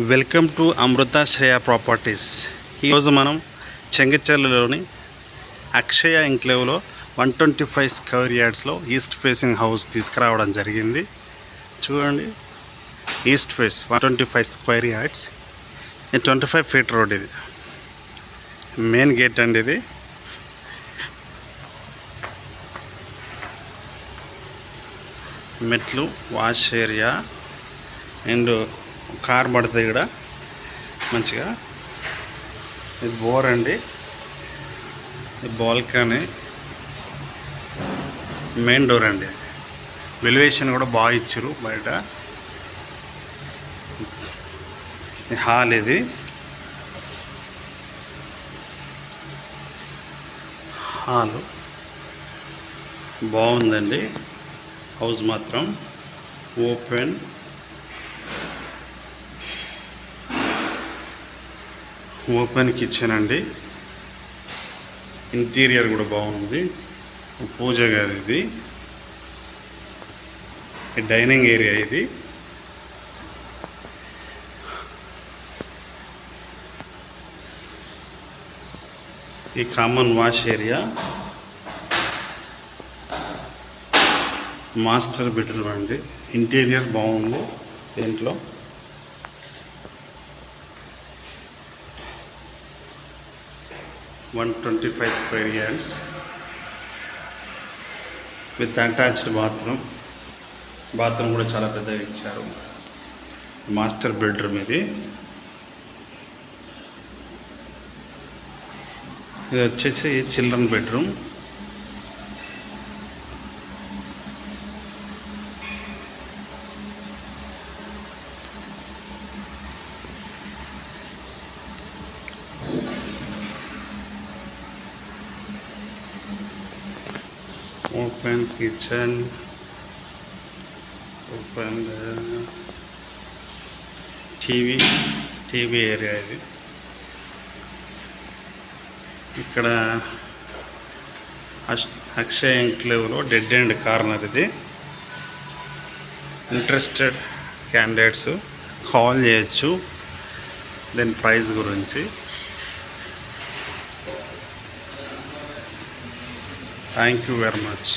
Welcome to Amrutha Shreya Properties. ఈరోజు మనం చెంగిచెర్లలోని అక్షయ ఎంక్లేవ్లో 125 స్క్వేర్ యార్డ్స్లో ఈస్ట్ ఫేసింగ్ హౌస్ తీసుకురావడం జరిగింది. చూడండి, east face 125 square yards, 25 feet road. ఇది మెయిన్ గేట్ అండి. ఇది మెట్లు, వాష్ ఏరియా అండ్ కార్ పడుతుంది ఇక్కడ మంచిగా. ఇది బోర్ అండి, ఇది బాల్కనీ, మెయిన్ డోర్ అండి. వెలివేషన్ కూడా బాగా ఇచ్చారు బయట. హాల్ ఇది. హాలు బాగుందండి. హౌస్ మాత్రం ఓపెన్ కిచెన్ అండి. ఇంటీరియర్ కూడా బాగుంది. పూజ గది ఇది. డైనింగ్ ఏరియా ఇది. ఈ common wash area. Master bedroom అండి. ఇంటీరియర్ బాగుంది దీంట్లో. 125 square yards with attached bathroom. Bathroom కూడా చాలా పెద్దగా ఇచ్చారు. మాస్టర్ బెడ్రూమ్ ఇది. ఇది వచ్చేసి children bedroom. Open kitchen, open TV area ఇది. ఇక్కడ అక్షయ ఎంక్లేవ్లో డెడ్ ఎండ్ కార్నర్ ఇది. ఇంట్రెస్టెడ్ క్యాండిడేట్స్ కాల్ చేయొచ్చు దీని ప్రైస్ గురించి. Thank you very much.